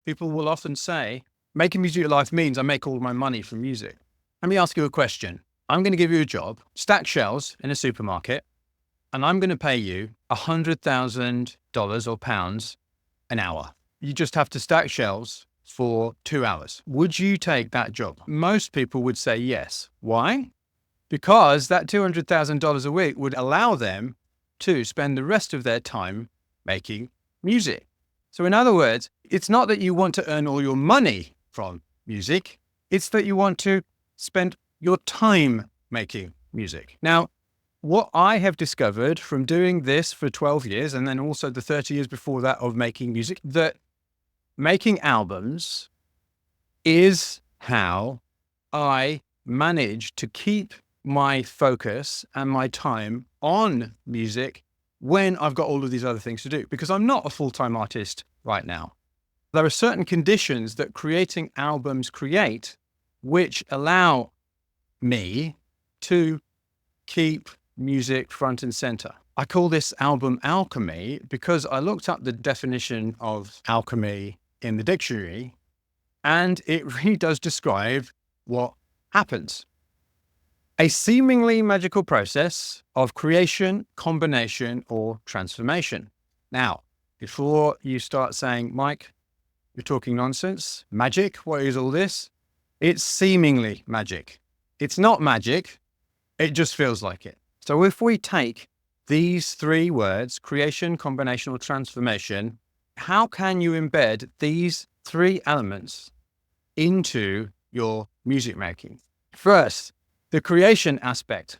People will often say, making music your life means I make all my money from music. Let me ask you a question. I'm going to give you a job, stack shelves in a supermarket, and I'm going to pay you $100,000 or pounds an hour. You just have to stack shelves for 2 hours. Would you take that job? Most people would say yes. Why? Because that $200,000 a week would allow them to spend the rest of their time making music. So in other words, it's not that you want to earn all your money from music, it's that you want to spend your time making music. Now, what I have discovered from doing this for 12 years, and then also the 30 years before that of making music, that making albums is how I manage to keep my focus and my time on music when I've got all of these other things to do, because I'm not a full-time artist right now. There are certain conditions that creating albums create, which allow me to keep music front and center. I call this album alchemy because I looked up the definition of alchemy in the dictionary, and it really does describe what happens. A seemingly magical process of creation, combination, or transformation. Now, before you start saying, Mike, you're talking nonsense, magic, what is all this? It's seemingly magic. It's not magic, it just feels like it. So if we take these three words, creation, combination, or transformation, how can you embed these three elements into your music making? First, the creation aspect.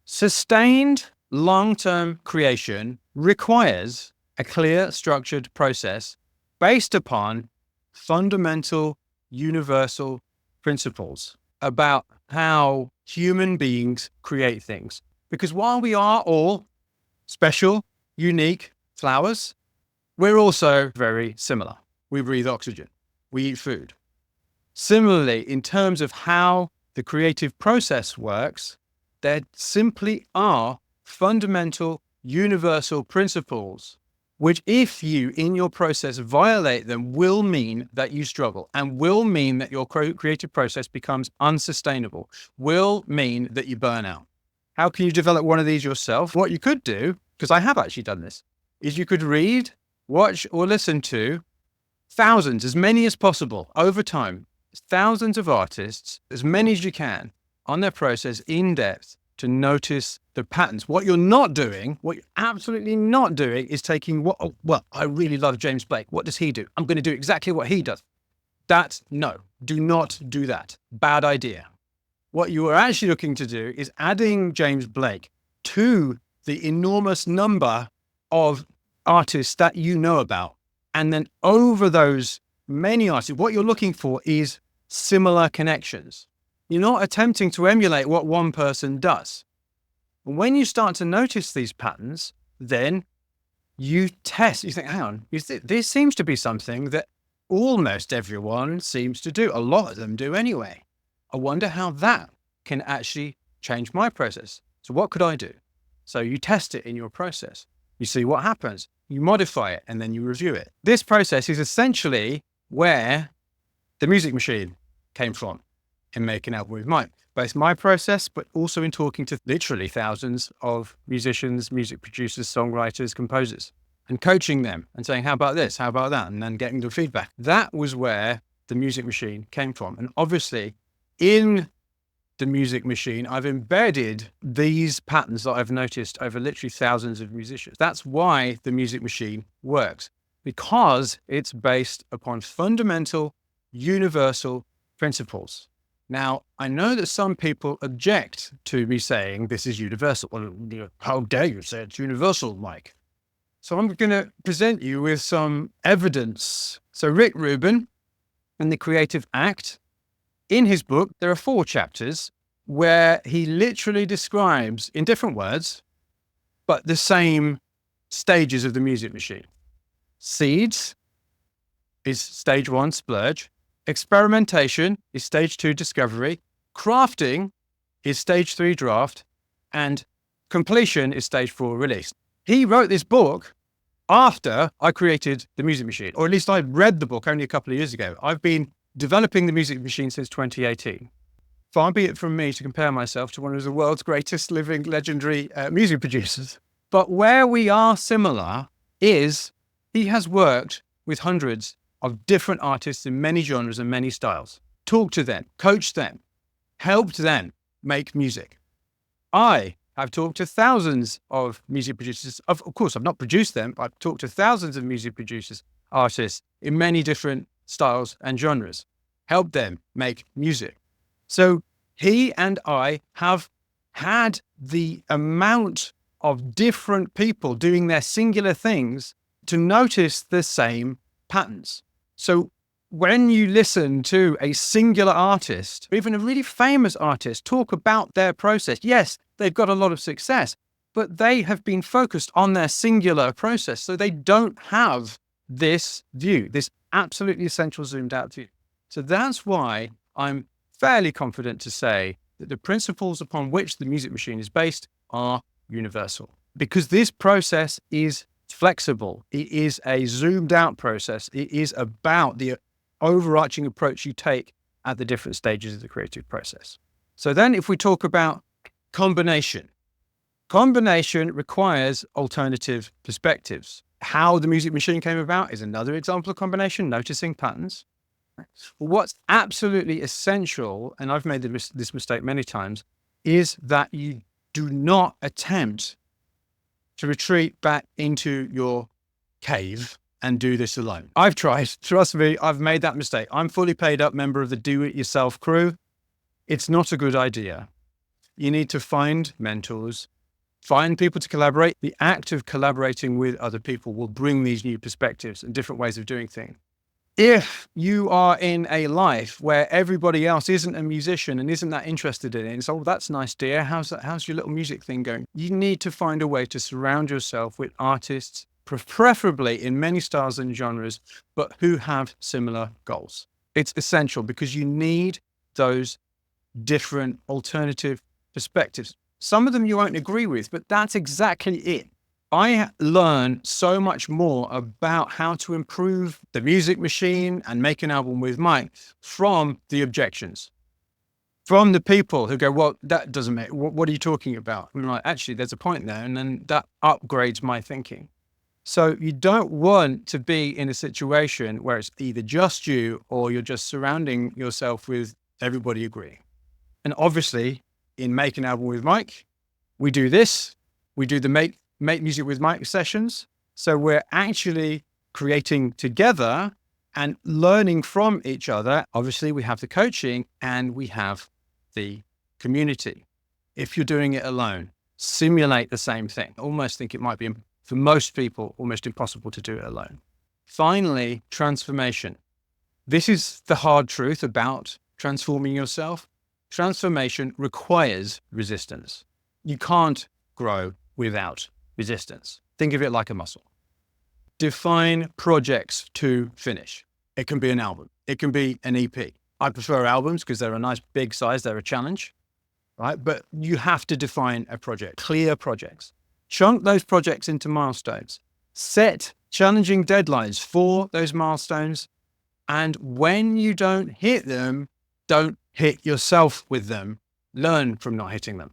Sustained long-term creation requires a clear, structured process based upon fundamental, universal principles about how human beings create things. Because while we are all special, unique flowers, we're also very similar. We breathe oxygen. We eat food. Similarly, in terms of how the creative process works, there simply are fundamental, universal principles, which if you, in your process, violate them, will mean that you struggle and will mean that your creative process becomes unsustainable, will mean that you burn out. How can you develop one of these yourself? What you could do, because I have actually done this, is you could read, watch, or listen to thousands, as many as possible, over time, thousands of artists, as many as you can, on their process in depth to notice the patterns. What you're not doing, what you're absolutely not doing, is taking I really love James Blake. What does he do? I'm going to do exactly what he does. No, do not do that. Bad idea. What you are actually looking to do is adding James Blake to the enormous number of artists that you know about. And then over those many artists, what you're looking for is similar connections. You're not attempting to emulate what one person does. When you start to notice these patterns, then you test. You think, hang on, this seems to be something that almost everyone seems to do. A lot of them do anyway. I wonder how that can actually change my process. So what could I do? So you test it in your process. You see what happens. You modify it, and then you review it. This process is essentially where the music machine came from in making an album with Mike. Both my process, but also in talking to literally thousands of musicians, music producers, songwriters, composers, and coaching them and saying, how about this? How about that? And then getting the feedback. That was where the music machine came from. And obviously in the music machine, I've embedded these patterns that I've noticed over literally thousands of musicians. That's why the music machine works, because it's based upon fundamental, universal principles. Now, I know that some people object to me saying this is universal. Well, how dare you say it's universal, Mike? So I'm going to present you with some evidence. So Rick Rubin in The Creative Act, in his book, there are 4 chapters where he literally describes, in different words, but the same stages of the music machine. Seeds is stage 1, splurge. Experimentation is stage 2, discovery. Crafting is stage 3, draft. And completion is stage 4, release. He wrote this book after I created the Music Machine, or at least I read the book only a couple of years ago. I've been developing the Music Machine since 2018. Far be it from me to compare myself to one of the world's greatest living legendary music producers. But where we are similar is he has worked with hundreds of different artists in many genres and many styles. Talked to them, coached them, helped them make music. I have talked to thousands of music producers. Of course, I've not produced them, but I've talked to thousands of music producers, artists in many different styles and genres, helped them make music. So he and I have had the amount of different people doing their singular things to notice the same patterns. So when you listen to a singular artist, or even a really famous artist, talk about their process, yes, they've got a lot of success, but they have been focused on their singular process. So they don't have this view, this absolutely essential zoomed out view. So that's why I'm fairly confident to say that the principles upon which the Music Machine is based are universal, because this process is flexible. It is a zoomed out process. It is about the overarching approach you take at the different stages of the creative process. So then if we talk about combination requires alternative perspectives. How the Music Machine came about is another example of combination, noticing patterns. What's absolutely essential, and I've made this mistake many times, is that you do not attempt to retreat back into your cave and do this alone. I've tried, trust me, I've made that mistake. I'm fully paid up member of the do-it-yourself crew. It's not a good idea. You need to find mentors, find people to collaborate. The act of collaborating with other people will bring these new perspectives and different ways of doing things. If you are in a life where everybody else isn't a musician and isn't that interested in it, and so, oh, that's nice, dear. How's your little music thing going? You need to find a way to surround yourself with artists, preferably in many styles and genres, but who have similar goals. It's essential because you need those different alternative perspectives. Some of them you won't agree with, but that's exactly it. I learn so much more about how to improve the Music Machine and make an album with Mike from the objections, from the people who go, well, that doesn't make, what are you talking about? I'm like, actually, there's a point there. And then that upgrades my thinking. So you don't want to be in a situation where it's either just you or you're just surrounding yourself with everybody agreeing. And obviously in Make an Album with Mike, we do this, we do the Make Music with Mike sessions. So we're actually creating together and learning from each other. Obviously we have the coaching and we have the community. If you're doing it alone, simulate the same thing. I almost think it might be, for most people, almost impossible to do it alone. Finally, transformation. This is the hard truth about transforming yourself. Transformation requires resistance. You can't grow without resistance. Think of it like a muscle. Define projects to finish. It can be an album. It can be an EP. I prefer albums because they're a nice big size. They're a challenge, right? But you have to define a project, clear projects. Chunk those projects into milestones. Set challenging deadlines for those milestones. And when you don't hit them, don't hit yourself with them. Learn from not hitting them.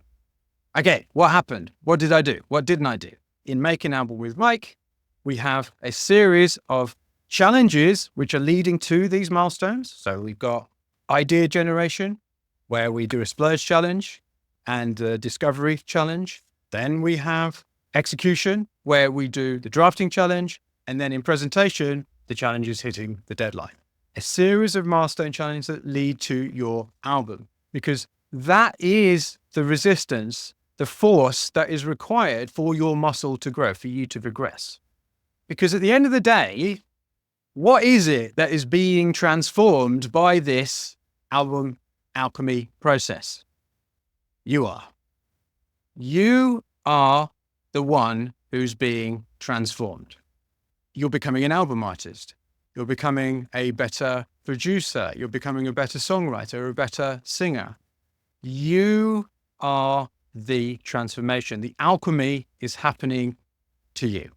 Okay, what happened? What did I do? What didn't I do? In Make an Album with Mike, we have a series of challenges which are leading to these milestones. So we've got idea generation, where we do a splurge challenge and a discovery challenge. Then we have execution, where we do the drafting challenge. And then in presentation, the challenge is hitting the deadline. A series of milestone challenges that lead to your album, because that is the resistance, the force that is required for your muscle to grow, for you to progress. Because at the end of the day, what is it that is being transformed by this album alchemy process? You are. You are the one who's being transformed. You're becoming an album artist. You're becoming a better producer. You're becoming a better songwriter, a better singer. You are the transformation. The alchemy is happening to you.